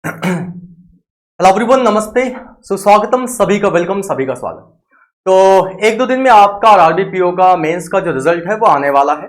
Hello everyone, नमस्ते, सुस्वागतम, सभी का वेलकम, सभी का स्वागत। तो एक दो दिन में आपका और आरबीपीओ का मेंस का जो रिजल्ट है वो आने वाला है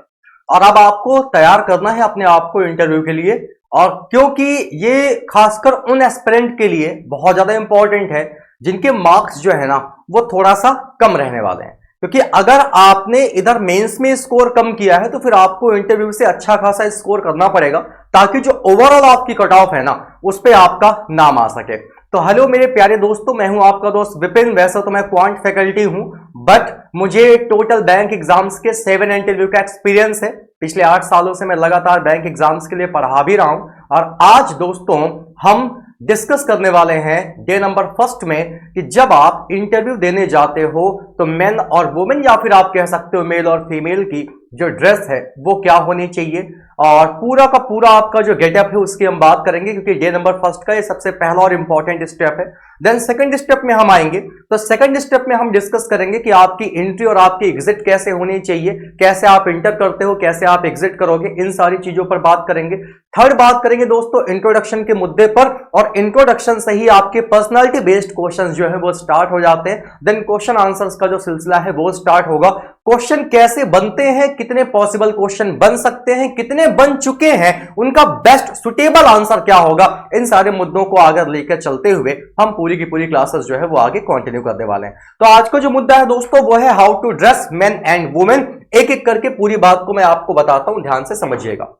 और अब आपको तैयार करना है अपने आप को इंटरव्यू के लिए। और क्योंकि ये खासकर उन एस्पिरेंट के लिए बहुत ज्यादा इंपॉर्टेंट है जिनके मार्क्स जो है ना वो थोड़ा सा कम रहने वाले हैं, क्योंकि अगर आपने इधर मेंस में स्कोर कम किया है तो फिर आपको इंटरव्यू से अच्छा खासा स्कोर करना पड़ेगा ताकि जो ओवरऑल आपकी कट ऑफ है ना उस पे आपका नाम आ सके। तो हेलो मेरे प्यारे दोस्तों, मैं हूं आपका दोस्त विपिन। वैसे तो मैं क्वांट फैकल्टी हूं, बट मुझे टोटल बैंक एग्जाम्स के 7 इंटरव्यू का एक्सपीरियंस है। पिछले 8 सालों से मैं लगातार बैंक एग्जाम्स के लिए पढ़ा भी रहा हूं और आज दोस्तों हम डिस्कस करने वाले हैं डे नंबर फर्स्ट में कि जब आप इंटरव्यू देने जाते हो तो मेन और वुमेन या फिर आप कह सकते हो मेल और फीमेल की जो ड्रेस है वो क्या होनी चाहिए और पूरा का पूरा आपका जो गेटअप है उसकी हम बात करेंगे, क्योंकि डे नंबर फर्स्ट का ये सबसे पहला और इंपॉर्टेंट स्टेप है। देन सेकंड स्टेप में हम आएंगे तो सेकंड स्टेप में हम डिस्कस करेंगे कि आपकी एंट्री और आपकी एग्जिट कैसे होनी चाहिए, कैसे आप इंटर करते हो, कैसे आप एग्जिट करोगे, इन सारी चीजों पर बात करेंगे। थर्ड बात करेंगे दोस्तों इंट्रोडक्शन के मुद्दे पर, और इंट्रोडक्शन से ही आपके पर्सनालिटी बेस्ड क्वेश्चंस जो है वो स्टार्ट हो जाते हैं। देन क्वेश्चन आंसर्स का जो सिलसिला है वो स्टार्ट होगा। क्वेश्चन कैसे बनते हैं, कितने पॉसिबल क्वेश्चन बन सकते हैं, कितने बन चुके हैं, उनका बेस्ट सुटेबल आंसर क्या होगा, इन सारे मुद्दों को आगे लेकर चलते हुए हम पूरी की पूरी क्लासेस जो है वो आगे कंटिन्यू करने वाले हैं। तो आज का जो मुद्दा है दोस्तों वो है how to dress men and women. एक एक करके पूरी बात को मैं आपको बताता हूं, ध्यान से समझिएगा।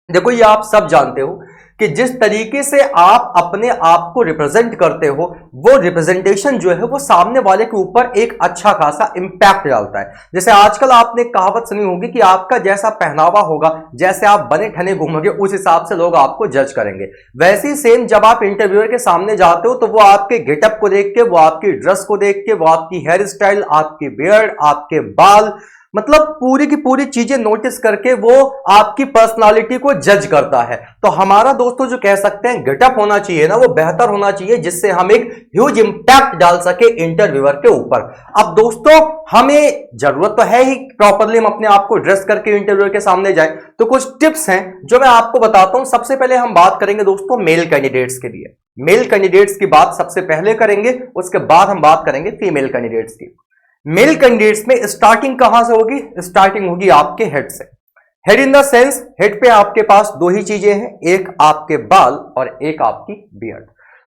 देखो, ये आप सब जानते हो कि जिस तरीके से आप अपने आप को रिप्रेजेंट करते हो वो रिप्रेजेंटेशन जो है वो सामने वाले के ऊपर एक अच्छा खासा इंपैक्ट डालता है। जैसे आजकल आपने कहावत सुनी होगी कि आपका जैसा पहनावा होगा, जैसे आप बने ठने घूमोगे, उस हिसाब से लोग आपको जज करेंगे। वैसे ही सेम जब आप इंटरव्यूअर के सामने जाते हो तो वो आपके गेटअप को देख के, वो आपकी ड्रेस को देख के, वो आपकी हेयर स्टाइल, आपकी बियर्ड, आपके बाल, मतलब पूरी की पूरी चीजें नोटिस करके वो आपकी पर्सनालिटी को जज करता है। तो हमारा दोस्तों जो कह सकते हैं गेटअप होना चाहिए ना वो बेहतर होना चाहिए, जिससे हम एक ह्यूज इंपैक्ट डाल सके इंटरव्यूअर के ऊपर। अब दोस्तों हमें जरूरत तो है ही प्रॉपरली हम अपने आप को ड्रेस करके इंटरव्यूअर के सामने जाए, तो कुछ टिप्स हैं जो मैं आपको बताता हूं। सबसे पहले हम बात करेंगे दोस्तों मेल कैंडिडेट्स के लिए। मेल कैंडिडेट्स की बात सबसे पहले करेंगे, उसके बाद हम बात करेंगे फीमेल कैंडिडेट्स की। मेल कैंडिडेट्स में स्टार्टिंग कहां से होगी? स्टार्टिंग होगी आपके हेड से। Head in the sense, head पे आपके पास दो ही चीजें हैं, एक आपके बाल और एक आपकी बियर्ड।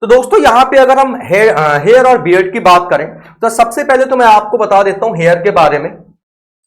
तो दोस्तों यहां पे अगर हम हेयर और बियर्ड की बात करें तो सबसे पहले तो मैं आपको बता देता हूं हेयर के बारे में।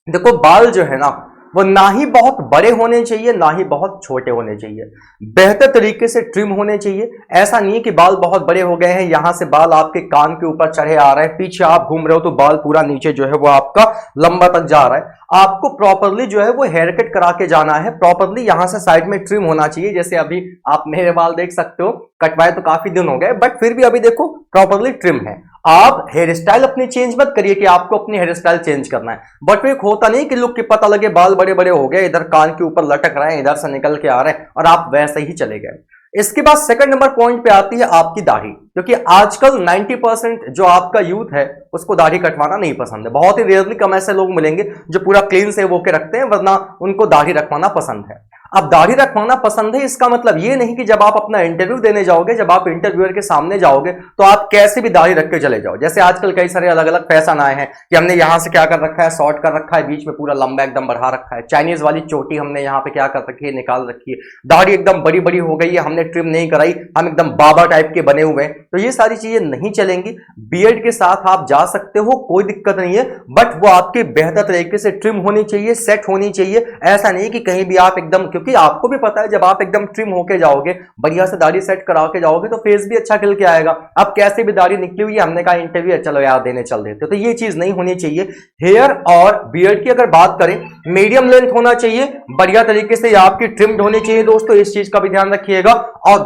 देखो, बाल जो है ना वो ना ही बहुत बड़े होने चाहिए ना ही बहुत छोटे होने चाहिए, बेहतर तरीके से ट्रिम होने चाहिए। ऐसा नहीं है कि बाल बहुत बड़े हो गए हैं, यहां से बाल आपके कान के ऊपर चढ़े आ रहे हैं, पीछे आप घूम रहे हो तो बाल पूरा नीचे जो है वो आपका लंबा तक जा रहा है। आपको प्रॉपरली जो है वो हेयर कट करा के जाना है, प्रॉपरली यहां से साइड में ट्रिम होना चाहिए। जैसे अभी आप मेरे बाल देख सकते हो, कटवाए तो काफी दिन हो गए बट फिर भी अभी देखो प्रॉपरली ट्रिम है। आप हेयर स्टाइल अपनी चेंज मत करिए कि आपको अपनी हेयर स्टाइल चेंज करना है, बट फिर होता नहीं कि लुक की पता लगे बाल बड़े बड़े हो गए, इधर कान के ऊपर लटक रहे हैं, इधर से निकल के आ रहे हैं और आप वैसे ही चले गए। इसके बाद सेकंड नंबर पॉइंट पे आती है आपकी दाढ़ी, क्योंकि आजकल 90% जो आपका यूथ है उसको दाढ़ी कटवाना नहीं पसंद है। बहुत ही रेयरली कम ऐसे लोग मिलेंगे जो पूरा क्लीन से वो के रखते हैं, वरना उनको दाढ़ी रखवाना पसंद है। अब दाढ़ी रखवाना पसंद है इसका मतलब ये नहीं कि जब आप अपना इंटरव्यू देने जाओगे, जब आप इंटरव्यूअर के सामने जाओगे तो आप कैसे भी दाढ़ी रख के चले जाओ। जैसे आजकल कई सारे अलग अलग फैशन आए हैं कि हमने यहां से क्या कर रखा है, शॉर्ट कर रखा है, बीच में पूरा लंबा एकदम बढ़ा रखा है, चाइनीज वाली चोटी हमने यहाँ पे क्या कर रखी है, निकाल रखी है, दाढ़ी एकदम बड़ी बड़ी हो गई है, हमने ट्रिम नहीं कराई, हम एकदम बाबा टाइप के बने हुए हैं। तो ये सारी चीजें नहीं चलेंगी। बियर्ड के साथ आप जा सकते हो, कोई दिक्कत नहीं है, बट वो आपके बेहतर तरीके से ट्रिम होनी चाहिए, सेट होनी चाहिए। ऐसा नहीं कि कहीं भी आप एकदम, क्योंकि आपको भी पता है जब आप एकदम ट्रिम होके जाओगे, बढ़िया से दाढ़ी सेट करा के जाओगे तो फेस भी अच्छा खिल के आएगा। अब कैसे भी दाढ़ी निकली हुई है, हमने कहा इंटरव्यू है, चलो यार देने चल देते, तो ये चीज नहीं होनी चाहिए। हेयर और बियर्ड की अगर बात करें, मीडियम लेंथ होना चाहिए, बढ़िया तरीके से आपकी ट्रिम्ड होनी चाहिए दोस्तों, इस चीज का भी ध्यान रखिएगा। और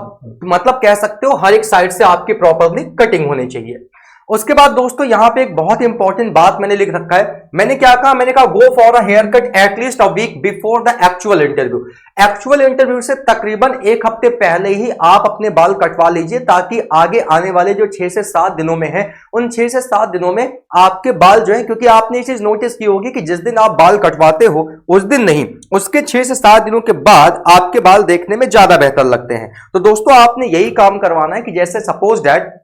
मतलब कह सकते हो हर एक साइड से आपकी प्रॉपरली कटिंग होनी चाहिए। उसके बाद दोस्तों यहां पे एक बहुत इंपॉर्टेंट बात मैंने लिख रखा है। मैंने क्या कहा, मैंने कहा go for a haircut at least a week before the actual interview. Actual interview से तकरीबन एक हफ्ते पहले ही आप अपने बाल कटवा लीजिए, ताकि आगे आने वाले जो 6 से 7 दिनों में है, उन 6 से 7 दिनों में आपके बाल जो है, क्योंकि आपने ये चीज नोटिस की होगी कि जिस दिन आप बाल कटवाते हो उस दिन नहीं, उसके 6 से 7 दिनों के बाद आपके बाल देखने में ज्यादा बेहतर लगते हैं। तो दोस्तों आपने यही काम करवाना है कि जैसे सपोज दैट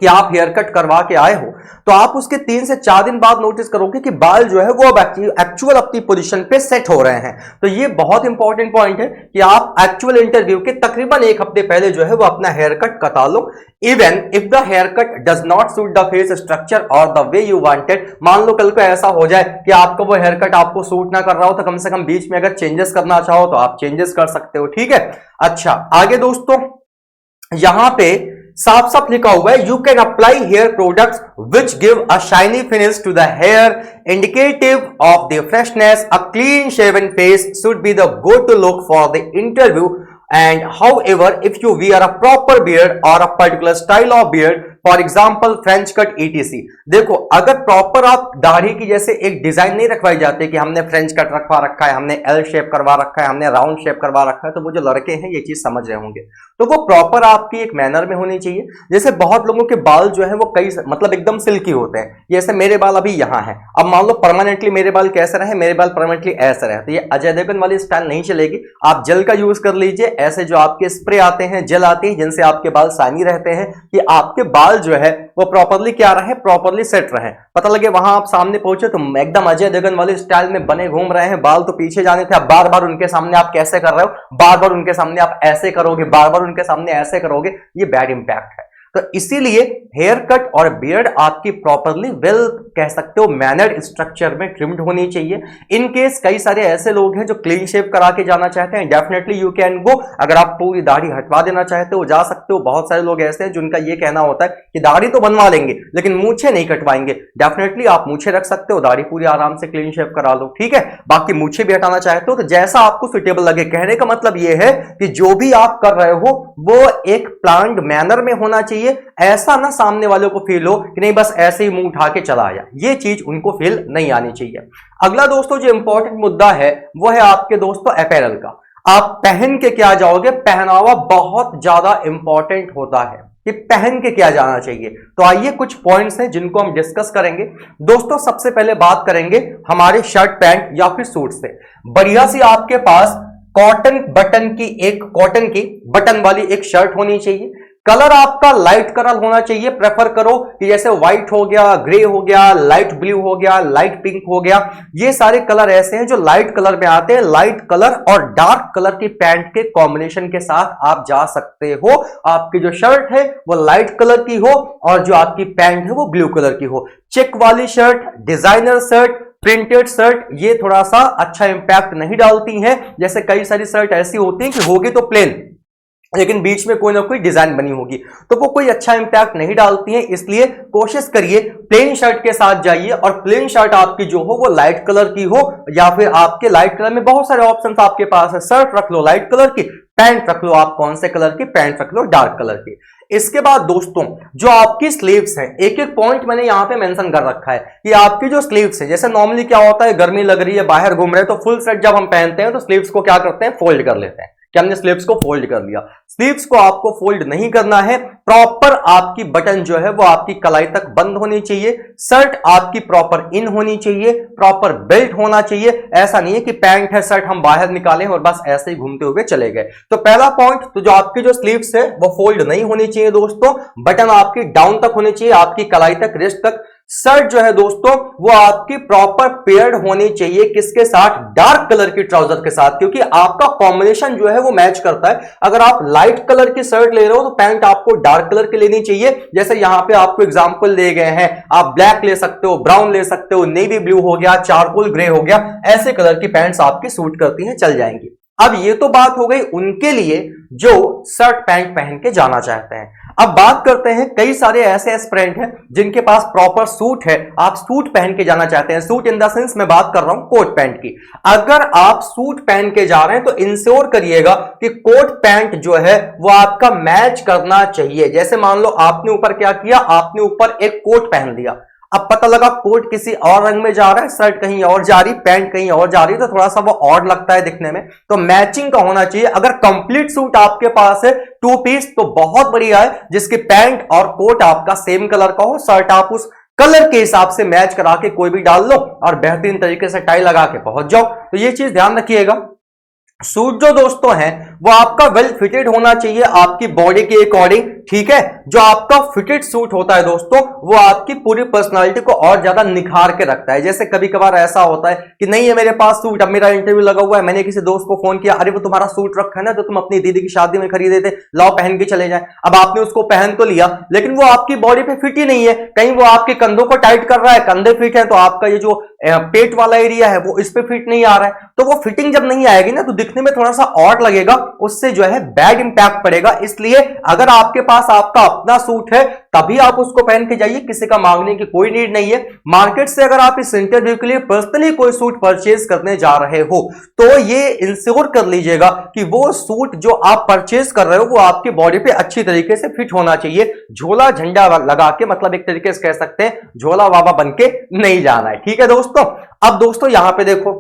कि आप हेयर कट करवा के आए हो, तो आप उसके 3 से 4 दिन बाद नोटिस करोगे कि बाल जो है वो अब एक्चुअल अपनी पोजीशन पे सेट हो रहे हैं। तो ये बहुत इंपॉर्टेंट पॉइंट है कि आप एक्चुअल इंटरव्यू के तकरीबन एक हफ्ते पहले जो है वो अपना हेयर कट कटा लो। Even if the hair cut does not suit the face structure और द वे यू वांटेड, मान लो कल को ऐसा हो जाए कि आपका वो हेयर कट आपको सूट ना कर रहा हो, तो कम से कम बीच में अगर चेंजेस करना चाहो तो आप चेंजेस कर सकते हो, ठीक है। अच्छा आगे दोस्तों यहां पे साफ साफ लिखा हुआ है, you can apply hair products which give a shiny finish to the hair indicative of the freshness. A clean shaven face should be the go to look for the interview, and however if you wear a proper beard or a particular style of beard, for example French cut etc। देखो अगर proper आप दाढ़ी की जैसे एक design नहीं रखवाई जाती कि हमने फ्रेंच कट रखवा रखा है, हमने एल शेप करवा रखा है, हमने राउंड शेप करवा रखा है, तो वो जो लड़के हैं ये चीज समझ रहे होंगे, तो वो प्रॉपर आपकी एक मैनर में होनी चाहिए। जैसे बहुत लोगों के बाल जो है वो कई मतलब एकदम सिल्की होते हैं, जैसे मेरे बाल अभी यहाँ है, अब मान लो परमानेंटली मेरे बाल कैसे रहे, मेरे बाल परमानेंटली ऐसे रहे, तो ये अजय देवगन वाली स्टाइल नहीं चलेगी। आप जेल का यूज कर लीजिए, ऐसे जो आपके स्प्रे आते हैं, जेल आती है जिनसे आपके बाल शाइनी रहते हैं, कि आपके बाल जो है वो प्रॉपरली क्या रहे, प्रॉपरली सेट रहे। पता लगे वहां आप सामने पहुंचे तो एकदम अजय देवगन वाले स्टाइल में बने घूम रहे हैं, बाल तो पीछे जाने थे, अब बार बार उनके सामने आप कैसे कर रहे हो, बार बार उनके सामने आप ऐसे करोगे, बार बार उनके सामने ऐसे करोगे, ये बैड इंपैक्ट है। तो इसीलिए हेयर कट और बियर्ड आपकी प्रॉपरली वेल कह सकते हो मैनर्ड स्ट्रक्चर में ट्रिम्ड होनी चाहिए। इन केस कई सारे ऐसे लोग हैं जो क्लीन शेव करा के जाना चाहते हैं, डेफिनेटली यू कैन गो। अगर आप पूरी दाढ़ी हटवा देना चाहते हो जा सकते हो। बहुत सारे लोग ऐसे हैं जिनका ये कहना होता है कि दाढ़ी तो बनवा लेंगे लेकिन मूछें नहीं कटवाएंगे। डेफिनेटली आप मूछें रख सकते हो, दाढ़ी पूरी आराम से क्लीन शेव करा लो, ठीक है। बाकी मूछें भी हटाना चाहते हो तो जैसा आपको सुटेबल लगे। कहने का मतलब ये है कि जो भी आप कर रहे हो वो एक प्लान्ड मैनर में होना चाहिए। ऐसा ना सामने वालों को फील हो कि नहीं बस ऐसे ही मुंह उठा के चला आया, ये चीज उनको फील नहीं आनी चाहिए। अगला दोस्तों जो इंपॉर्टेंट मुद्दा है वो है आपके दोस्तों अपैरल का। आप पहन के क्या जाओगे, पहनावा बहुत ज्यादा इंपॉर्टेंट होता है कि पहन के क्या जाना चाहिए। तो आइए कुछ पॉइंट्स हैं जिनको हम डिस्कस करेंगे। दोस्तों सबसे पहले बात करेंगे हमारे शर्ट पैंट या फिर सूट से। बढ़िया सी आपके पास कॉटन की बटन वाली एक शर्ट होनी चाहिए। कलर आपका लाइट कलर होना चाहिए। प्रेफर करो कि जैसे व्हाइट हो गया, ग्रे हो गया, लाइट ब्लू हो गया, लाइट पिंक हो गया, ये सारे कलर ऐसे हैं जो लाइट कलर में आते हैं। लाइट कलर और डार्क कलर की पैंट के कॉम्बिनेशन के साथ आप जा सकते हो। आपकी जो शर्ट है वो लाइट कलर की हो और जो आपकी पैंट है वो ब्लू कलर की हो। चेक वाली shirt, designer shirt, printed shirt ये थोड़ा सा अच्छा इंपैक्ट नहीं डालती हैं। जैसे कई सारी शर्ट ऐसी होती हैं कि होगी तो प्लेन लेकिन बीच में कोई ना कोई डिजाइन बनी होगी, तो वो कोई अच्छा इंपैक्ट नहीं डालती है। इसलिए कोशिश करिए प्लेन शर्ट के साथ जाइए और प्लेन शर्ट आपकी जो हो वो लाइट कलर की हो, या फिर आपके लाइट कलर में बहुत सारे ऑप्शन आपके पास है। शर्ट रख लो लाइट कलर की, पैंट रख लो आप कौन से कलर की, पैंट रख लो डार्क कलर की। इसके बाद दोस्तों जो आपकी स्लीव्स हैं, एक एक पॉइंट मैंने यहां पे मेंशन कर रखा है कि आपकी जो स्लीव्स है, जैसे नॉर्मली क्या होता है गर्मी लग रही है बाहर घूम रहे हैं तो फुल सेट जब हम पहनते हैं तो स्लीव्स को क्या करते हैं, फोल्ड कर लेते हैं कि हमने स्लीव्स को फोल्ड कर लिया। स्लीव्स को आपको फोल्ड नहीं करना है। प्रॉपर आपकी बटन जो है वो आपकी कलाई तक बंद होनी चाहिए। शर्ट आपकी प्रॉपर इन होनी चाहिए, प्रॉपर बेल्ट होना चाहिए। ऐसा नहीं है कि पैंट है शर्ट हम बाहर निकालें और बस ऐसे ही घूमते हुए चले गए। तो पहला पॉइंट तो जो आपकी जो स्लीव्स है वो फोल्ड नहीं होनी चाहिए दोस्तों। बटन आपकी डाउन तक होनी चाहिए, आपकी कलाई तक, रिस्ट तक। शर्ट जो है दोस्तों वो आपकी प्रॉपर पेयर्ड होनी चाहिए किसके साथ, डार्क कलर की ट्राउजर के साथ, क्योंकि आपका कॉम्बिनेशन जो है वो मैच करता है। अगर आप लाइट कलर की शर्ट ले रहे हो तो पैंट आपको डार्क कलर की लेनी चाहिए। जैसे यहां पे आपको एग्जांपल दिए गए हैं, आप ब्लैक ले सकते हो, ब्राउन ले सकते हो, नेवी ब्लू हो गया, चारकोल ग्रे हो गया, ऐसे कलर की पैंट्स आपकी सूट करती हैं, चल जाएंगी। अब ये तो बात हो गई उनके लिए जो शर्ट पैंट पहन के जाना चाहते हैं। अब बात करते हैं, कई सारे ऐसे एस्पिरेंट हैं जिनके पास प्रॉपर सूट है, आप सूट पहन के जाना चाहते हैं। सूट इन द सेंस मैं बात कर रहा हूं कोट पैंट की। अगर आप सूट पहन के जा रहे हैं तो इंश्योर करिएगा कि कोट पैंट जो है वो आपका मैच करना चाहिए। जैसे मान लो आपने ऊपर क्या किया, आपने ऊपर एक कोट पहन लिया, अब पता लगा कोट किसी और रंग में जा रहा है, शर्ट कहीं और जा रही, पैंट कहीं और जा रही, तो थोड़ा सा वो ऑड लगता है दिखने में। तो मैचिंग का होना चाहिए। अगर कंप्लीट सूट आपके पास है 2 पीस तो बहुत बढ़िया है, जिसकी पैंट और कोट आपका सेम कलर का हो, शर्ट आप उस कलर के हिसाब से मैच करा के कोई भी डाल लो और बेहतरीन तरीके से टाई लगा के पहुंच जाओ। तो ये चीज ध्यान रखिएगा। सूट जो दोस्तों है वो आपका वेल फिटेड होना चाहिए आपकी बॉडी के अकॉर्डिंग, ठीक है। जो आपका फिटेड सूट होता है दोस्तों वो आपकी पूरी पर्सनालिटी को और ज्यादा निखार के रखता है। जैसे कभी कभार ऐसा होता है कि नहीं है मेरे पास सूट, अब मेरा इंटरव्यू लगा हुआ है, मैंने किसी दोस्त को फोन किया, अरे वो तुम्हारा सूट रखा है ना जो तुम अपनी दीदी की शादी में खरीदे थे, लाओ पहन के चले जाए। अब आपने उसको पहन तो लिया लेकिन वो आपकी बॉडी पे फिट ही नहीं है, कहीं वो आपके कंधों को टाइट कर रहा है, कंधे फिट है तो आपका ये जो पेट वाला एरिया है वो इस पे फिट नहीं आ रहा है, तो वो फिटिंग जब नहीं आएगी ना तो दिखने में थोड़ा सा ऑड लगेगा, उससे जो है बैड इंपैक्ट पड़ेगा। इसलिए अगर आपके पास आपका अपना सूट है तभी आप उसको पहन के जाइए, किसी का मांगने की कोई नीड नहीं है। मार्केट से अगर आप इस इंटरव्यू के लिए पर्सनली कोई सूट परचेज करने जा रहे हो तो ये इंश्योर कर लीजिएगा कि वो सूट जो आप परचेज कर रहे हो वो आपकी बॉडी पे अच्छी तरीके से फिट होना चाहिए। झोला झंडा लगा के, मतलब एक तरीके से कह सकते हैं झोला बाबा बन के नहीं जाना है, ठीक है दोस्तों। अब दोस्तों यहां पे देखो,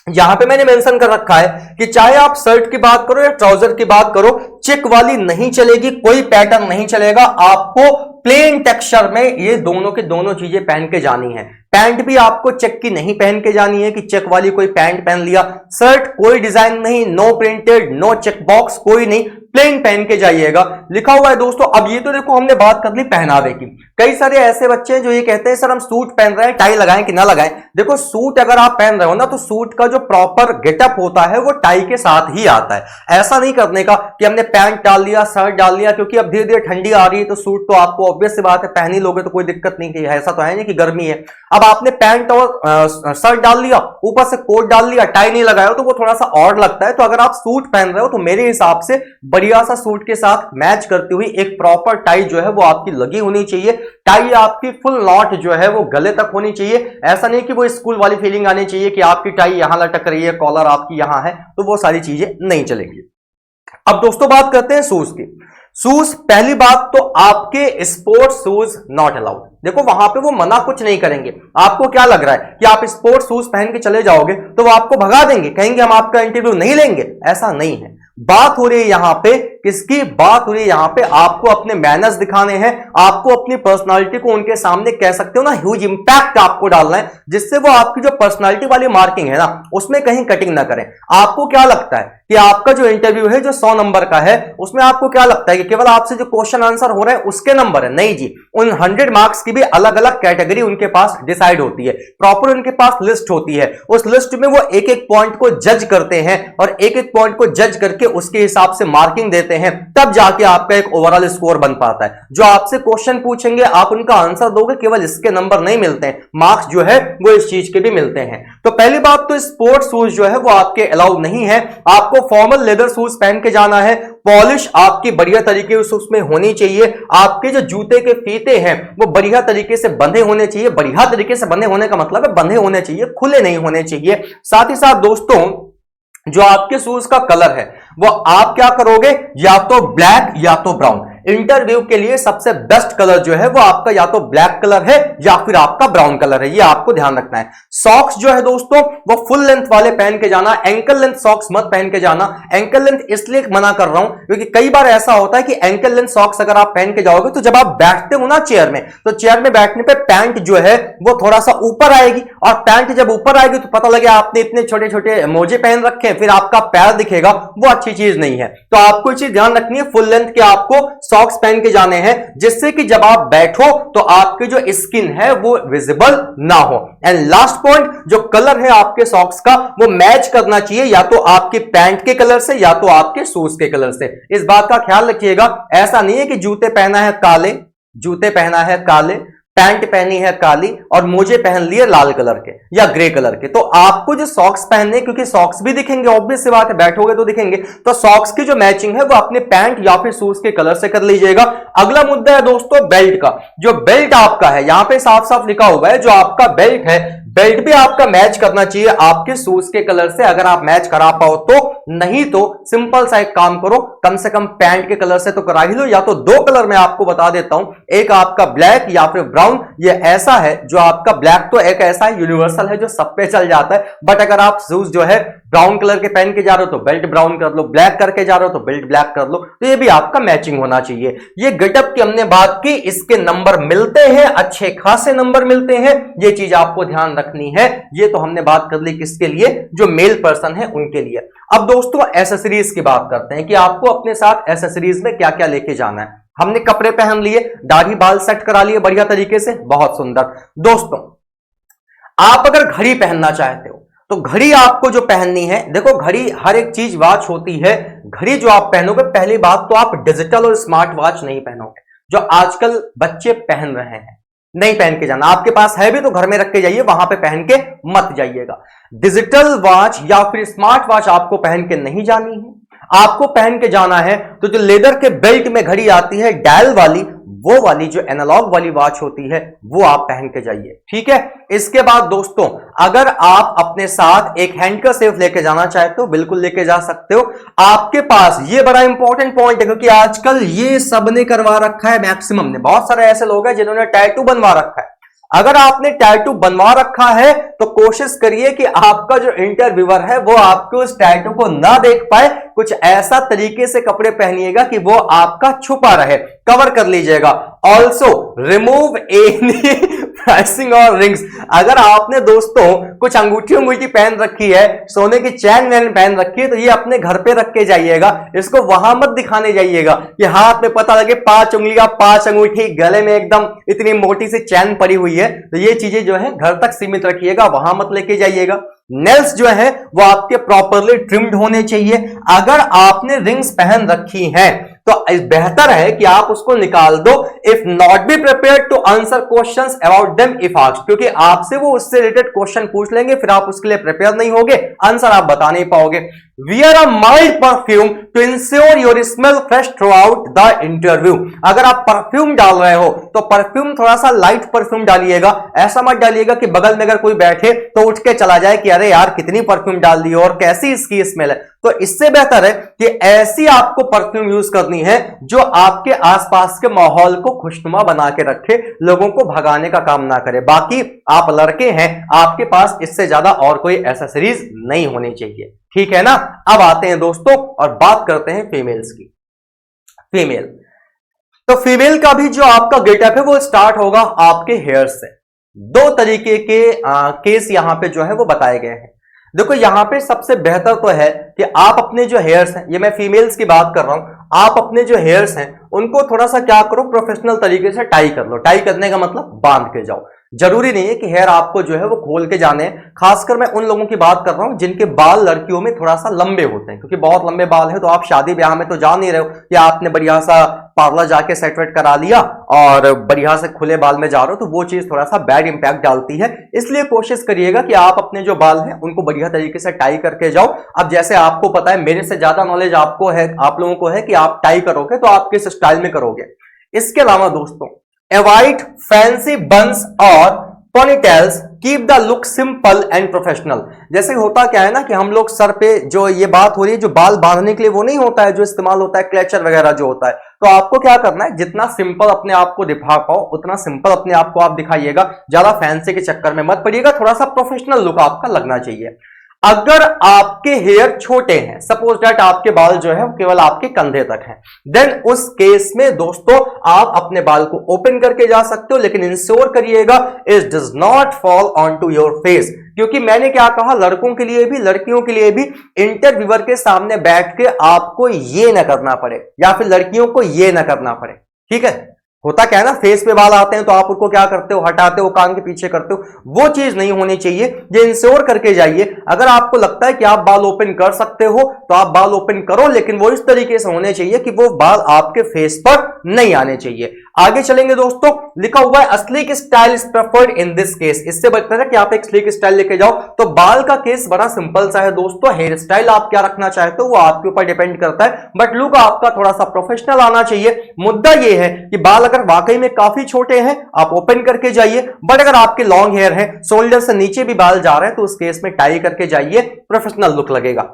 यहां पे मैंने मेंशन कर रखा है कि चाहे आप शर्ट की बात करो या ट्राउजर की बात करो, चेक वाली नहीं चलेगी, कोई पैटर्न नहीं चलेगा, आपको प्लेन टेक्सचर में ये दोनों के दोनों चीजें पहन के जानी है। पैंट भी आपको चेक की नहीं पहन के जानी है कि चेक वाली कोई पैंट पहन लिया, शर्ट कोई डिजाइन नहीं, no printed, no check box, कोई नहीं, प्लेन पहन के जाइएगा, लिखा हुआ है दोस्तों। अब ये तो देखो हमने बात कर ली पहनावे की। कई सारे ऐसे बच्चे हैं जो ये कहते हैं सर हम सूट पहन रहे हैं, टाई लगाएं कि ना लगाएं। देखो सूट अगर आप पहन रहे हो ना तो सूट का जो प्रॉपर गेटअप होता है वो टाई के साथ ही आता है। ऐसा नहीं करने का कि हमने पैंट डाल लिया, शर्ट डाल लिया, क्योंकि अब धीरे धीरे ठंडी आ रही है तो सूट तो आपको ऑब्वियस सी बात है पहन ही लोगे तो कोई दिक्कत नहीं है, ऐसा तो है नहीं कि गर्मी है। अब आपने पैंट और शर्ट डाल लिया, ऊपर से कोट डाल लिया, टाई नहीं लगाया तो वो थोड़ा सा ऑड लगता है। तो अगर आप सूट पहन रहे हो तो मेरे हिसाब से बढ़िया सा सूट के साथ मैच करती हुई एक प्रॉपर टाई जो है वो आपकी लगी होनी चाहिए। टाई आपकी फुल नॉट जो है वो गले तक होनी चाहिए, ऐसा नहीं कि वो स्कूल वाली फीलिंग आनी चाहिए कि आपकी टाई यहां लटक रही है, कॉलर आपकी यहां है, तो वो सारी चीजें नहीं चलेंगी। अब दोस्तों बात करते हैं शूज की। शूज, पहली बात तो आपके स्पोर्ट्स शूज नॉट अलाउड। देखो वहां पे वो मना कुछ नहीं करेंगे। आपको क्या लग रहा है कि आप स्पोर्ट्स शूज पहन के चले जाओगे तो वो आपको भगा देंगे, कहेंगे हम आपका इंटरव्यू नहीं लेंगे? ऐसा नहीं है। बात हो रही है यहां पे किसकी? बात हो रही है यहां पे आपको अपने मैनर्स दिखाने हैं, आपको अपनी पर्सनालिटी को उनके सामने कह सकते हो ना ह्यूज इंपैक्ट आपको डालना है, जिससे वो आपकी जो पर्सनालिटी वाली मार्किंग है ना उसमें कहीं कटिंग ना करें। आपको क्या लगता है कि आपका जो इंटरव्यू है जो 100 नंबर का है उसमें आपको क्या लगता है कि केवल आपसे जो क्वेश्चन आंसर हो रहे हैं उसके नंबर है? नहीं जी, उन 100 मार्क्स की भी अलग अलग कैटेगरी उनके पास डिसाइड होती है, प्रॉपर उनके पास लिस्ट होती है। उस लिस्ट में वो एक एक पॉइंट को जज करते हैं और एक एक पॉइंट को जज करके उसके हिसाब से मार्किंग देते हैं, तब जाके आपका एक ओवरऑल स्कोर बन पाता है। जो आपसे क्वेश्चन पूछेंगे आप उनका आंसर दोगे, केवल इसके नंबर नहीं मिलते हैं, मार्क्स जो है वो इस चीज के भी मिलते हैं। तो पहली बात तो स्पोर्ट्स शूज जो है वो आपके अलाउ नहीं है। आपको फॉर्मल लेदर शूज पहन के जाना है, पॉलिश आपकी बढ़िया तरीके से उसमें होनी चाहिए, आपके जो जूते के फीते हैं वो बढ़िया तरीके से बंधे होने चाहिए। बढ़िया तरीके से बंधे होने का मतलब है बंधे होने चाहिए, खुले नहीं होने चाहिए। साथ ही साथ दोस्तों जो आपके शूज का कलर है वो आप क्या करोगे, या तो ब्लैक या तो ब्राउन। इंटरव्यू के लिए सबसे बेस्ट कलर जो है वो आपका या तो ब्लैक कलर है या फिर आपका ब्राउन कलर है, ये आपको ध्यान रखना है। सॉक्स जो है दोस्तों वो फुल लेंथ वाले पहन के जाना, एंकल लेंथ सॉक्स मत पहन के जाना। एंकल लेंथ इसलिए मना कर रहा हूं क्योंकि कई बार ऐसा होता है कि एंकल लेंथ सॉक्स अगर आप पहन के जाओगे तो जब आप बैठते हो ना चेयर में, तो चेयर में बैठने पे पैंट जो है वो थोड़ा सा ऊपर आएगी, और पैंट जब ऊपर आएगी तो पता लगे आपने इतने छोटे छोटे मोजे पहन रखे हैं, फिर आपका पैर दिखेगा, वो अच्छी चीज नहीं है। तो आपको चीज ध्यान रखनी है, फुल लेंथ के आपको सॉक्स पहन के जाने हैं, जिससे कि जब आप बैठो तो आपकी जो स्किन है वो विजिबल ना हो। एंड लास्ट पॉइंट, जो कलर है आपके सॉक्स का वो मैच करना चाहिए या तो आपके पैंट के कलर से या तो आपके शूज के कलर से। इस बात का ख्याल रखिएगा। ऐसा नहीं है कि जूते पहना है काले, जूते पहना है काले, पैंट पहनी है काली और मोजे पहन लिए लाल कलर के या ग्रे कलर के, तो आपको जो सॉक्स पहनने, क्योंकि सॉक्स भी दिखेंगे, ऑब्वियस सी बात है, बैठोगे तो दिखेंगे, तो सॉक्स की जो मैचिंग है वो अपने पैंट या फिर शूज के कलर से कर लीजिएगा। अगला मुद्दा है दोस्तों बेल्ट का। जो बेल्ट आपका है, यहां पे साफ साफ लिखा हुआ है, जो आपका बेल्ट है, बेल्ट भी आपका मैच करना चाहिए आपके शूज के कलर से, अगर आप मैच करा पाओ तो। नहीं तो सिंपल सा एक काम करो, कम से कम पैंट के कलर से तो करा ही लो, या तो दो कलर मैं आपको बता देता हूं, एक आपका ब्लैक या फिर ब्राउन। ये ऐसा है जो आपका ब्लैक तो एक ऐसा यूनिवर्सल है जो सब पे चल जाता है, बट अगर आप शूज जो है ब्राउन कलर के पहन के जा रहे हो तो बेल्ट ब्राउन कर लो, ब्लैक करके जा रहे हो तो बेल्ट ब्लैक कर लो, तो ये भी आपका मैचिंग होना चाहिए। ये गेटअप की हमने बात की, इसके नंबर मिलते हैं, अच्छे खासे नंबर मिलते हैं, ये चीज आपको ध्यान रखनी है। ये तो हमने बात कर ली किसके लिए, जो मेल पर्सन है उनके लिए। अब दोस्तों एसेसरीज की बात करते हैं कि आपको अपने साथ एसेसरीज में क्या क्या लेके जाना है। हमने कपड़े पहन लिए, दाढ़ी बाल सेट करा लिए बढ़िया तरीके से, बहुत सुंदर। दोस्तों आप अगर घड़ी पहनना चाहते हो तो घड़ी आपको जो पहननी है, देखो घड़ी हर एक चीज वॉच होती है, घड़ी जो आप पहनोगे, पहली बात तो आप डिजिटल और स्मार्ट वॉच नहीं पहनोगे जो आजकल बच्चे पहन रहे हैं, नहीं पहन के जाना। आपके पास है भी तो घर में रख के जाइए, वहां पे पहन के मत जाइएगा। डिजिटल वॉच या फिर स्मार्ट वॉच आपको पहन के नहीं जानी है, आपको पहन के जाना है तो जो लेदर के बेल्ट में घड़ी आती है डायल वाली, वो वाली जो एनालॉग वाली वॉच होती है वो आप पहन के जाइए, ठीक है। इसके बाद दोस्तों अगर आप अपने साथ एक हैंडकरचीफ लेके जाना चाहते हो, बिल्कुल लेके जा सकते हो। आपके पास ये बड़ा इंपॉर्टेंट पॉइंट है, क्योंकि आजकल ये सबने करवा रखा है, मैक्सिमम ने, बहुत सारे ऐसे लोग हैं जिन्होंने टैटू बनवा रखा है। अगर आपने टैटू बनवा रखा है तो कोशिश करिए कि आपका जो इंटरव्यूअर है वो आपके उस टैटू को ना देख पाए, कुछ ऐसा तरीके से कपड़े पहनिएगा कि वो आपका छुपा रहे, कवर कर लीजिएगा। ऑल्सो रिमूव एनी प्राइसिंग और रिंग्स। अगर आपने दोस्तों कुछ अंगूठी पहन रखी है, सोने की चैन वैन पहन रखी है, तो ये अपने घर पे रख के जाइएगा, इसको वहां मत दिखाने जाइएगा कि हाथ में पता लगे 5 उंगलियां 5 अंगूठी, गले में एकदम इतनी मोटी सी चैन पड़ी हुई है। तो ये चीजें जो है घर तक सीमित रखिएगा, वहां मत लेके जाइएगा। नेल्स जो है वो आपके प्रॉपरली ट्रिम्ड होने चाहिए। अगर आपने रिंग्स पहन रखी हैं तो बेहतर है कि आप उसको निकाल दो। If not be prepared to answer questions about them if asked, क्योंकि आपसे वो उससे रिलेटेड क्वेश्चन पूछ लेंगे, फिर आप उसके लिए प्रिपेयर नहीं होगे, आंसर आप बता नहीं पाओगे। Wear a mild perfume to ensure your smell fresh throughout the interview। अगर आप परफ्यूम डाल रहे हो तो परफ्यूम थोड़ा सा लाइट परफ्यूम डालिएगा, ऐसा मत डालिएगा कि बगल में अगर कोई बैठे तो उठ के चला जाए कि अरे यार कितनी परफ्यूम डाल दी और कैसी इसकी स्मेल है। तो इससे बेहतर है कि ऐसी आपको परफ्यूम यूज करनी है जो आपके आसपास के माहौल को खुशनुमा बना के रखे, लोगों को भगाने का काम ना करे। बाकी आप लड़के हैं, आपके पास इससे ज्यादा और कोई एक्सेसरीज नहीं होनी चाहिए, ठीक है ना। अब आते हैं दोस्तों और बात करते हैं फीमेल्स की। फीमेल तो फीमेल का भी जो आपका गेटअप है वो स्टार्ट होगा आपके हेयर से। 2 तरीके के केस यहां पे जो है वो बताए गए हैं। देखो यहां पे सबसे बेहतर तो है कि आप अपने जो हेयर्स हैं, ये मैं फीमेल्स की बात कर रहा हूं, आप अपने जो हेयर्स हैं उनको थोड़ा सा क्या करो, प्रोफेशनल तरीके से टाई कर लो। टाई करने का मतलब बांध के जाओ। जरूरी नहीं है कि हेयर आपको जो है वो खोल के जाने हैं। खासकर मैं उन लोगों की बात कर रहा हूं जिनके बाल लड़कियों में थोड़ा सा लंबे होते हैं, क्योंकि बहुत लंबे बाल हैं तो आप शादी ब्याह में तो जा नहीं रहे हो कि आपने बढ़िया सा पार्लर जाके सेट वेट करा लिया और बढ़िया से खुले बाल में जा रहे हो, तो वो चीज थोड़ा सा बैड इंपैक्ट डालती है। इसलिए कोशिश करिएगा कि आप अपने जो बाल हैं उनको बढ़िया तरीके से टाई करके जाओ। अब जैसे आपको पता है, मेरे से ज्यादा नॉलेज आपको है, आप लोगों को है कि आप टाई करोगे तो आप किस स्टाइल में करोगे। इसके अलावा दोस्तों अवॉइड फैंसी बंस और ponytails, keep the look simple and professional. जैसे होता क्या है ना कि हम लोग सर पे जो ये बात हो रही है, जो बाल बांधने के लिए वो नहीं होता है जो इस्तेमाल होता है, क्लेचर वगैरह जो होता है, तो आपको क्या करना है, जितना सिंपल अपने आप को दिखा पाओ उतना सिंपल अपने आप को आप दिखाइएगा। ज्यादा फैंसी के चक्कर में मत पड़िएगा, थोड़ा सा प्रोफेशनल लुक आपका लगना चाहिए। अगर आपके हेयर छोटे हैं, सपोज दैट आपके बाल जो है केवल आपके कंधे तक हैं, देन उस केस में दोस्तों आप अपने बाल को ओपन करके जा सकते हो, लेकिन इंश्योर करिएगा it does not fall on to your face. क्योंकि मैंने क्या कहा, लड़कों के लिए भी लड़कियों के लिए भी इंटरव्यूअर के सामने बैठ के आपको ये ना करना पड़े या फिर लड़कियों को ये ना करना पड़े, ठीक है। होता क्या है ना, फेस पे बाल आते हैं तो आप उनको क्या करते हो, हटाते हो, कान के पीछे करते हो, वो चीज नहीं होनी चाहिए। ये इंश्योर करके जाइए। अगर आपको लगता है कि आप बाल ओपन कर सकते हो तो आप बाल ओपन करो, लेकिन वो इस तरीके से होने चाहिए कि वो बाल आपके फेस पर नहीं आने चाहिए। आगे चलेंगे दोस्तों, लिखा हुआ है sleek style is preferred in this case. इससे बचता है कि आप एक स्लीक स्टाइल लेके जाओ। तो बाल का केस बड़ा सिंपल सा है दोस्तों, हेयर स्टाइल आप क्या रखना चाहते हो वो आपके ऊपर डिपेंड करता है, बट लुक आपका थोड़ा सा प्रोफेशनल आना चाहिए। मुद्दा ये है कि बाल अगर वाकई में काफी छोटे हैं आप ओपन करके जाइए, बट अगर आपके लॉन्ग हेयर है, शोल्डर से नीचे भी बाल जा रहे हैं, तो उस केस में टाई करके जाइए, प्रोफेशनल लुक लगेगा।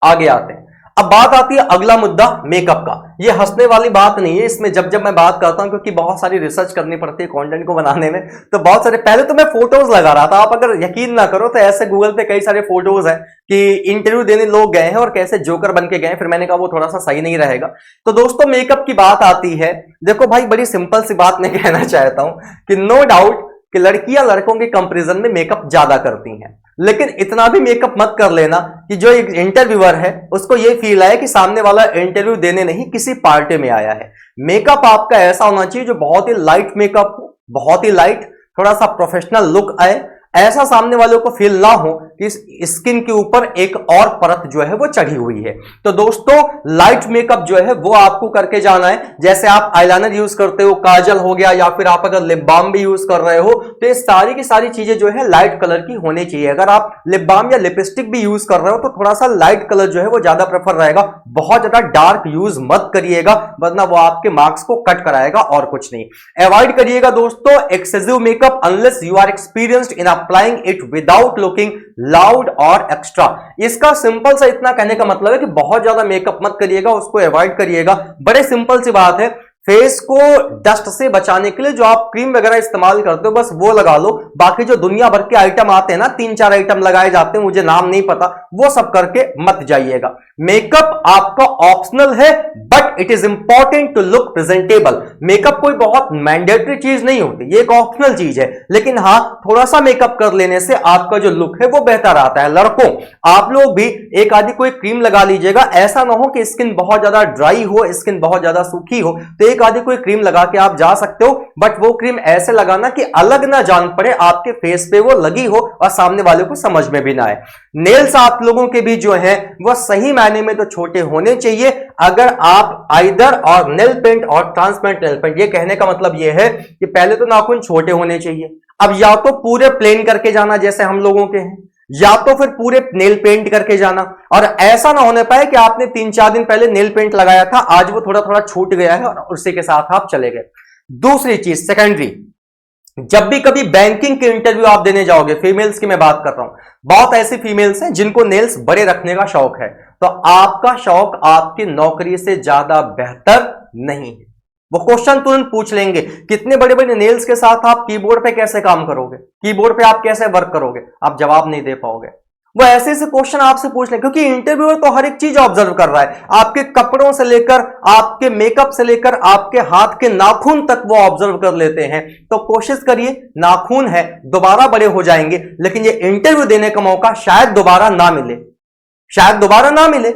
आगे आते हैं, अब बात आती है अगला मुद्दा मेकअप का। ये हंसने वाली बात नहीं है इसमें, जब मैं बात करता हूं, क्योंकि बहुत सारी रिसर्च करनी पड़ती है कंटेंट को बनाने में, तो बहुत सारे, पहले तो मैं फोटोज लगा रहा था, आप अगर यकीन ना करो तो ऐसे गूगल पे कई सारे फोटोज हैं कि इंटरव्यू देने लोग गए हैं और कैसे जोकर बन के गए, फिर मैंने कहा वो थोड़ा सा सही नहीं रहेगा। तो दोस्तों मेकअप की बात आती है, देखो भाई बड़ी सिंपल सी बात मैं कहना चाहता हूं कि नो डाउट कि लड़कियां लड़कों के कंपैरिजन में मेकअप ज्यादा करती हैं, लेकिन इतना भी मेकअप मत कर लेना कि जो एक इंटरव्यूअर है उसको ये फील आए कि सामने वाला इंटरव्यू देने नहीं किसी पार्टी में आया है। मेकअप आपका ऐसा होना चाहिए जो बहुत ही लाइट मेकअप हो, बहुत ही लाइट, थोड़ा सा प्रोफेशनल लुक आए, ऐसा सामने वालों को फील ना हो कि इस स्किन के ऊपर एक और परत जो है वो चढ़ी हुई है। तो दोस्तों लाइट मेकअप जो है वो आपको करके जाना है। जैसे आप आईलाइनर यूज करते हो, काजल हो गया, या फिर आप अगर लिप बाम भी यूज कर रहे हो, तो ये सारी की सारी चीजें जो है लाइट कलर की होनी चाहिए। अगर आप लिप बाम या लिपस्टिक भी यूज कर रहे हो तो थोड़ा सा लाइट कलर जो है वो ज्यादा प्रेफर रहेगा। बहुत ज्यादा डार्क यूज मत करिएगा, वरना वो आपके मार्क्स को कट कराएगा और कुछ नहीं। अवॉइड करिएगा दोस्तों excessive makeup unless you are experienced in applying it without looking loud और एक्स्ट्रा। इसका सिंपल सा इतना कहने का मतलब है कि बहुत ज्यादा मेकअप मत करिएगा, उसको अवॉइड करिएगा। बड़े सिंपल सी बात है, फेस को डस्ट से बचाने के लिए जो आप क्रीम वगैरह इस्तेमाल करते हो बस वो लगा लो। बाकी जो दुनिया भर के आइटम आते हैं ना, 3-4 आइटम लगाए जाते हैं, मुझे नाम नहीं पता, वो सब करके मत जाइएगा। मेकअप आपका ऑप्शनल है but it is important to look presentable. Makeup कोई बहुत मैंडेटरी चीज नहीं होती, ये एक ऑप्शनल चीज है, लेकिन हाँ थोड़ा सा मेकअप कर लेने से आपका जो लुक है वो बेहतर आता है। लड़कों आप लोग भी एक आधी कोई क्रीम लगा लीजिएगा, ऐसा ना हो कि स्किन बहुत ज्यादा ड्राई हो, स्किन बहुत ज्यादा सूखी हो, तो एक आधी कोई क्रीम लगा के आप जा सकते हो, बट वो क्रीम ऐसे लगाना कि अलग ना जान पड़े, आपके फेस पे वो लगी हो और सामने वाले को समझ में भी ना आए। नेल्स आप लोगों के भी जो है वो सही मायने में तो छोटे होने चाहिए। अगर आप आइदर और नेल पेंट और ट्रांसपेरेंट नेल पेंट, ये कहने का मतलब ये है कि पहले तो नाखून छोटे होने चाहिए, अब या तो पूरे प्लेन करके जाना जैसे हम लोगों के हैं, या तो फिर पूरे नेल पेंट करके जाना। और ऐसा ना होने पाए कि आपने 3-4 दिन पहले नेल पेंट लगाया था, आज वो थोड़ा थोड़ा छूट गया है और उसी के साथ आप चले गए। दूसरी चीज सेकेंडरी, जब भी कभी बैंकिंग के इंटरव्यू आप देने जाओगे, फीमेल्स की मैं बात कर रहा हूं, बहुत ऐसी फीमेल्स हैं जिनको नेल्स बड़े रखने का शौक है, तो आपका शौक आपकी नौकरी से ज्यादा बेहतर नहीं है। वो क्वेश्चन तुरंत पूछ लेंगे, कितने बड़े बड़े नेल्स के साथ आप कीबोर्ड पे कैसे काम करोगे, कीबोर्ड पे आप कैसे वर्क करोगे, आप जवाब नहीं दे पाओगे। वो ऐसे ऐसे क्वेश्चन आपसे पूछ लें, क्योंकि इंटरव्यूअर तो हर एक चीज ऑब्जर्व कर रहा है, आपके कपड़ों से लेकर आपके मेकअप से लेकर आपके हाथ के नाखून तक वो ऑब्जर्व कर लेते हैं। तो कोशिश करिए, नाखून है दोबारा बड़े हो जाएंगे, लेकिन ये इंटरव्यू देने का मौका शायद दोबारा ना मिले, शायद दोबारा ना मिले।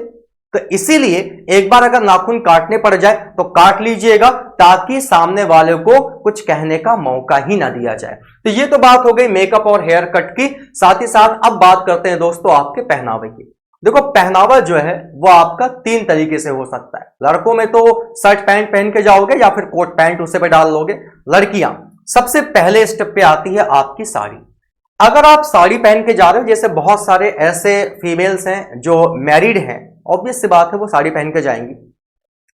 तो इसीलिए एक बार अगर नाखून काटने पड़ जाए तो काट लीजिएगा, ताकि सामने वाले को कुछ कहने का मौका ही ना दिया जाए। तो ये तो बात हो गई मेकअप और हेयर कट की। साथ ही साथ अब बात करते हैं दोस्तों आपके पहनावे की। देखो पहनावा जो है वो आपका 3 तरीके से हो सकता है। लड़कों में तो शर्ट पैंट पहन के जाओगे या फिर कोट पैंट उसे पे डाल लोगे। लड़कियां सबसे पहले स्टेप पे आती है आपकी साड़ी। अगर आप साड़ी पहन के जा रहे हो, जैसे बहुत सारे ऐसे फीमेल्स हैं जो मैरिड हैं, ऑब्वियस सी बात है वो साड़ी पहन के जाएंगी।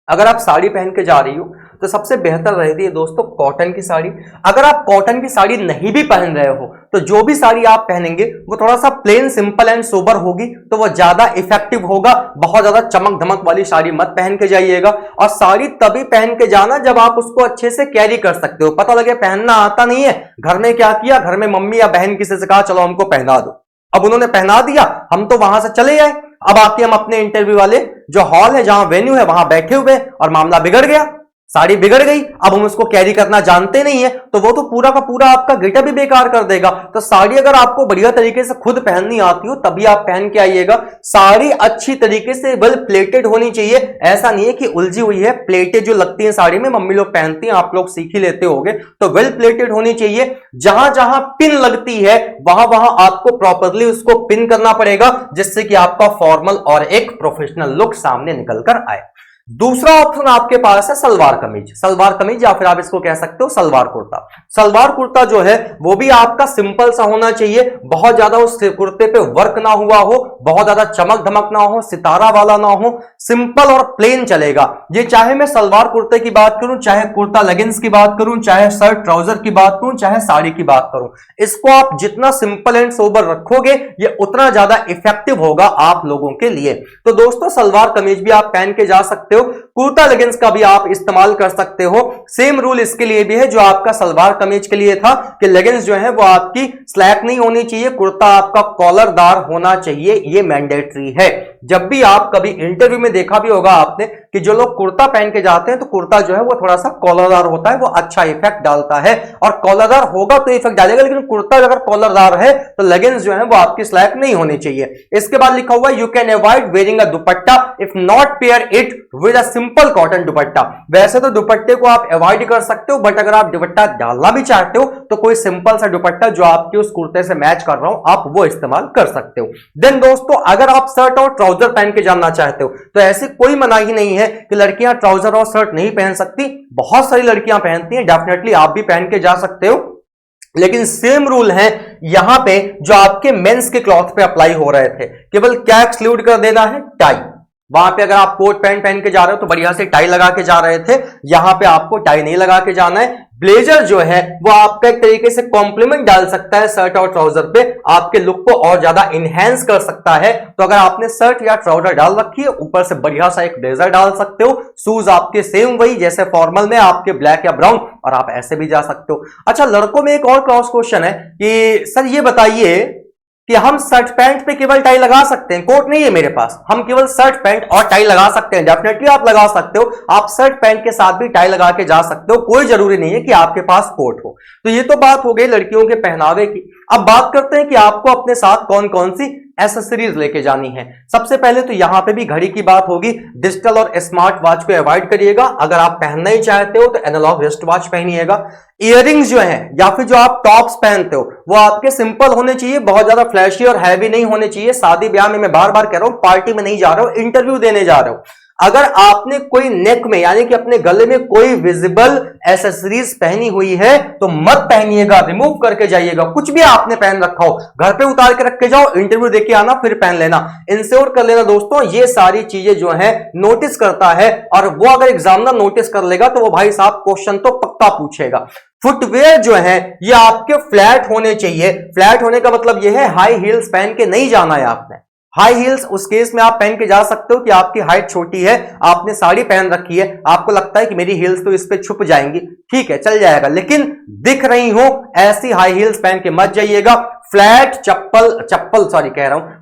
अगर आप साड़ी पहन के जा रही हो तो सबसे बेहतर रहती है दोस्तों कॉटन की साड़ी। अगर आप कॉटन की साड़ी नहीं भी पहन रहे हो तो जो भी साड़ी आप पहनेंगे वो थोड़ा सा प्लेन सिंपल एंड सोबर होगी, तो वो ज्यादा इफेक्टिव होगा। बहुत ज्यादा चमक धमक वाली साड़ी मत पहन के जाइएगा। और साड़ी तभी पहन के जाना जब आप उसको अच्छे से कैरी कर सकते हो। पता लगे पहनना आता नहीं है, घर में क्या किया, घर में मम्मी या बहन किसी से कहा चलो हमको पहना दो, अब उन्होंने पहना दिया, हम तो वहां से चले आए, अब आके हम अपने इंटरव्यू वाले जो हॉल है जहां वेन्यू है वहां बैठे हुए और मामला बिगड़ गया, साड़ी बिगड़ गई, अब हम उसको कैरी करना जानते नहीं है तो वो तो पूरा का पूरा आपका गेटअप भी बेकार कर देगा। तो साड़ी अगर आपको बढ़िया तरीके से खुद पहननी आती हो तभी आप पहन के आइएगा। साड़ी अच्छी तरीके से वेल प्लेटेड होनी चाहिए, ऐसा नहीं है कि उलझी हुई है। प्लेटें जो लगती हैं साड़ी में, मम्मी लोग पहनती हैं, आप लोग सीख ही लेते होंगे, तो वेल प्लेटेड होनी चाहिए। जहां जहां पिन लगती है वहां वहां आपको प्रॉपरली उसको पिन करना पड़ेगा, जिससे कि आपका फॉर्मल और एक प्रोफेशनल लुक सामने निकल कर आए। दूसरा ऑप्शन आपके पास है सलवार कमीज। सलवार कमीज या फिर आप इसको कह सकते हो सलवार कुर्ता। सलवार कुर्ता जो है वो भी आपका सिंपल सा होना चाहिए, बहुत ज्यादा उस कुर्ते पे वर्क ना हुआ हो, बहुत ज्यादा चमक धमक ना हो, सितारा वाला ना हो, सिंपल और प्लेन चलेगा। ये चाहे मैं सलवार कुर्ते की बात करूं, चाहे कुर्ता लेगिंग्स की बात करूं, चाहे शर्ट ट्राउजर की बात करूं, चाहे साड़ी की बात करूं, इसको आप जितना सिंपल एंड सोबर रखोगे ये उतना ज्यादा इफेक्टिव होगा आप लोगों के लिए। तो दोस्तों सलवार कमीज भी आप पहन के जा सकते हो, कुर्ता लेगिंग्स का भी आप इस्तेमाल कर सकते हो। सेम रूल इसके लिए भी है जो आपका सलवार कमीज के लिए था कि लेगिंग्स जो है वो आपकी स्लैक नहीं होनी चाहिए, कुर्ता आपका कॉलरदार होना चाहिए, ये मैंडेटरी है। जब भी आप कभी इंटरव्यू में देखा भी होगा आपने कि जो लोग कुर्ता पहन के जाते हैं तो कुर्ता जो है वो थोड़ा सा कॉलरदार होता है, वो अच्छा इफेक्ट डालता है, और कॉलरदार होगा तो इफेक्ट डालेगा, लेकिन कुर्ता अगर कॉलरदार है तो लेगिंग्स जो है वो आपकी स्लैक नहीं होनी चाहिए। इसके बाद लिखा हुआ you can avoid wearing a dupatta if not pair it with a simple cotton दुपट्टा। वैसे तो दुपट्टे को आप अवॉइड कर सकते हो, बट अगर आप दुपट्टा डालना भी चाहते हो तो कोई सिंपल सा दुपट्टा जो आपके उस कुर्ते से मैच कर रहा हो आप वो इस्तेमाल कर सकते हो। देन दोस्तों अगर आप शर्ट और ट्राउजर पहन के जाना चाहते हो तो ऐसी कोई मनाही नहीं है कि लड़कियां ट्राउजर और शर्ट नहीं पहन सकती, बहुत सारी लड़कियां पहनती हैं, डेफिनेटली आप भी पहन के जा सकते हो। लेकिन सेम रूल है यहां पे जो आपके मेंस के क्लॉथ पे अप्लाई हो रहे थे, केवल क्या एक्सक्लूड कर देना है, टाई। वहां पे अगर आप कोट पैंट पहन के जा रहे हो तो बढ़िया से टाई लगा के जा रहे थे, यहां पे आपको टाई नहीं लगा के जाना है। ब्लेजर जो है वो आपका एक तरीके से कॉम्प्लीमेंट डाल सकता है शर्ट और ट्राउजर पे, आपके लुक को और ज्यादा इनहेंस कर सकता है। तो अगर आपने शर्ट या ट्राउजर डाल रखी है, ऊपर से बढ़िया सा एक ब्लेजर डाल सकते हो, शूज आपके सेम वही जैसे फॉर्मल में आपके ब्लैक या ब्राउन, और आप ऐसे भी जा सकते हो। अच्छा लड़कों में एक और क्रॉस क्वेश्चन है कि सर ये बताइए कि हम शर्ट पैंट पे केवल टाई लगा सकते हैं, कोट नहीं है मेरे पास, हम केवल शर्ट पैंट और टाई लगा सकते हैं। डेफिनेटली आप लगा सकते हो, आप शर्ट पैंट के साथ भी टाई लगा के जा सकते हो, कोई जरूरी नहीं है कि आपके पास कोट हो। तो ये तो बात हो गई लड़कियों के पहनावे की। अब बात करते हैं कि आपको अपने साथ कौन कौन सी एसेसरीज लेके जानी है। सबसे पहले तो यहां पे भी घड़ी की बात होगी, डिजिटल और स्मार्ट वॉच को अवॉइड करिएगा। अगर आप पहनना ही चाहते हो तो एनालॉग रिस्ट वॉच पहनिएगा। इयररिंग्स जो है या फिर जो आप टॉप्स पहनते हो वो आपके सिंपल होने चाहिए, बहुत ज्यादा फ्लैशी और हैवी नहीं होने चाहिए। शादी ब्याह में मैं बार बार कह रहा हूं, पार्टी में नहीं जा रहे हो, इंटरव्यू देने जा रहे हो। अगर आपने कोई नेक में यानी कि अपने गले में कोई विजिबल एसेसरीज पहनी हुई है तो मत पहनिएगा, रिमूव करके जाइएगा। कुछ भी आपने पहन रखा हो घर पे उतार के रख के जाओ, इंटरव्यू देके आना फिर पहन लेना। इंश्योर कर लेना दोस्तों ये सारी चीजें जो है नोटिस करता है, और वो अगर एग्जामिनर नोटिस कर लेगा तो वो भाई साहब क्वेश्चन तो पक्का पूछेगा। फुटवेयर जो है ये आपके फ्लैट होने चाहिए। फ्लैट होने का मतलब ये है हाई हील्स पहन के नहीं जाना है आपने। हाई हील्स उस केस में आप पहन के जा सकते हो कि आपकी हाइट छोटी है, आपने साड़ी पहन रखी है, आपको लगता है कि मेरी हील्स तो इस पे छुप जाएंगी, ठीक है चल जाएगा, लेकिन दिख रही हो ऐसी हाई हील्स पहन के मत जाइएगा। फ्लैट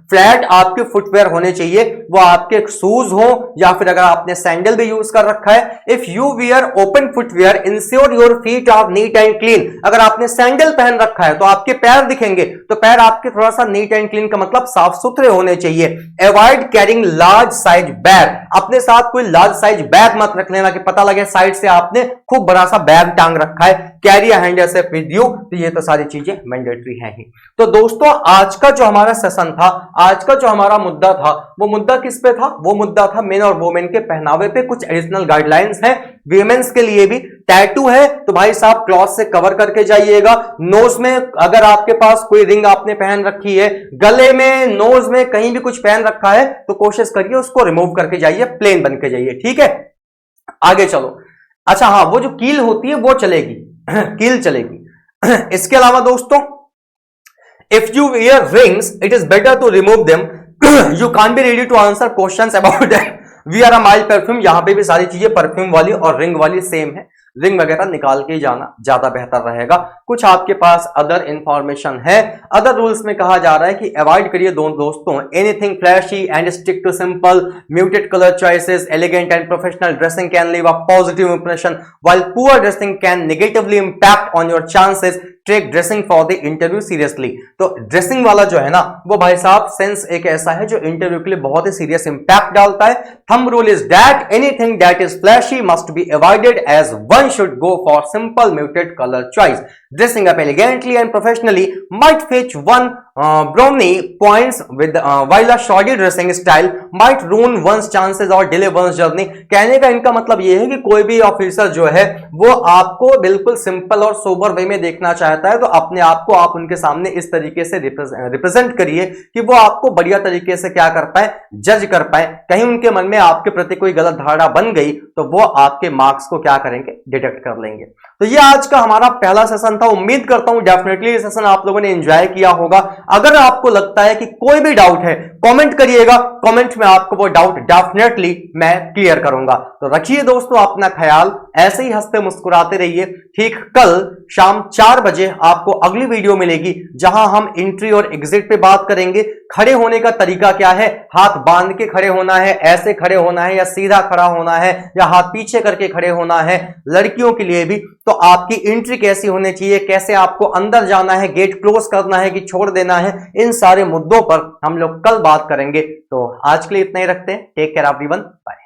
फ्लैट आपके फुटवेयर होने चाहिए, वो आपके शूज हो या फिर अगर आपने सैंडल भी यूज कर रखा है। If you wear open footwear ensure your feet are neat and clean. अगर आपने सैंडल पहन रखा है तो आपके पैर दिखेंगे, तो पैर आपके थोड़ा सा नीट एंड क्लीन का मतलब साफ सुथरे होने चाहिए। Avoid carrying large size bag. अपने साथ कोई लार्ज साइज बैग मत रख लेना कि पता लगे साइड से आपने खूब बड़ा सा बैग टांग रखा है। Carry a hand asset with you. तो ये तो सारी चीजें मैंडेटरी हैं ही। तो दोस्तों आज का जो हमारा सेशन था, आज का जो हमारा मुद्दा था, वो मुद्दा किस पे था? वो मुद्दा था मेन और वुमेन के पहनावे पे कुछ एडिशनल गाइडलाइंस हैं। वीमेंस के लिए भी टैटू है तो भाई साहब क्लॉथ से कवर करके जाइएगा। नोज में अगर आपके पास कोई रिंग आपने पहन रखी है, गले में, नोज में कहीं भी कुछ पहन रखा है तो कोशिश करिए उसको रिमूव करके जाइए, प्लेन बन के जाइए, ठीक है। आगे चलो। अच्छा हाँ, वो जो कील होती है वो चलेगी, कील चलेगी। इसके अलावा दोस्तों if you wear rings it is better to remove them. You can't be ready to answer questions about that. We are a mild perfume। यहां पे भी सारी चीजें परफ्यूम वाली और रिंग वाली सेम है, रिंग वगैरह निकाल के जाना ज्यादा बेहतर रहेगा। कुछ आपके पास अदर इंफॉर्मेशन है। अदर रूल्स में कहा जा रहा है कि अवॉइड करिए दोस्तों anything flashy and stick to simple muted colour choices. Elegant and professional dressing can leave a positive impression while poor dressing can negatively impact on your chances. Take dressing for the interview seriously. तो dressing वाला जो है ना वो भाई साहब sense एक ऐसा है जो इंटरव्यू के लिए बहुत ही सीरियस इंपैक्ट डालता है। Thumb rule is that anything that is flashy must be avoided as one should go for simple muted color choice। dressing up elegantly and professionally might fetch one brownie points with while a shoddy dressing style might ruin one's chances or delay one's journey। कहने का इनका मतलब ये है कि कोई भी officer जो है वो आपको बिल्कुल सिंपल और सोबर वे में देखना चाहता है, तो अपने आप को आप उनके सामने इस तरीके से रिप्रेजेंट करिए कि वो आपको बढ़िया तरीके से क्या कर पाए, जज कर पाए। कहीं उनके मन में आपके प्रति कोई गलत धारणा बन गई तो वो आपके मार्क्स को क्या करेंगे, डिटेक्ट कर लेंगे। तो ये आज का हमारा पहला सेशन था। उम्मीद करता हूं डेफिनेटली ये सेशन आप लोगों ने एंजॉय किया होगा। अगर आपको लगता है कि कोई भी डाउट है कमेंट करिएगा, कमेंट में आपको वो डाउट डेफिनेटली मैं क्लियर करूंगा। तो रखिए दोस्तों अपना ख्याल, ऐसे ही हंसते मुस्कुराते रहिए। ठीक कल शाम 4 बजे आपको अगली वीडियो मिलेगी जहां हम एंट्री और एग्जिट पे बात करेंगे। खड़े होने का तरीका क्या है, हाथ बांध के खड़े होना है, ऐसे खड़े होना है, या सीधा खड़ा होना है, या हाथ पीछे करके खड़े होना है। लड़कियों के लिए भी तो आपकी एंट्री कैसी होनी चाहिए, कैसे आपको अंदर जाना है, गेट क्लोज करना है कि छोड़ देना है, इन सारे मुद्दों पर हम लोग कल बात करेंगे। तो आज के लिए इतना ही रखते हैं। Take care everyone, bye.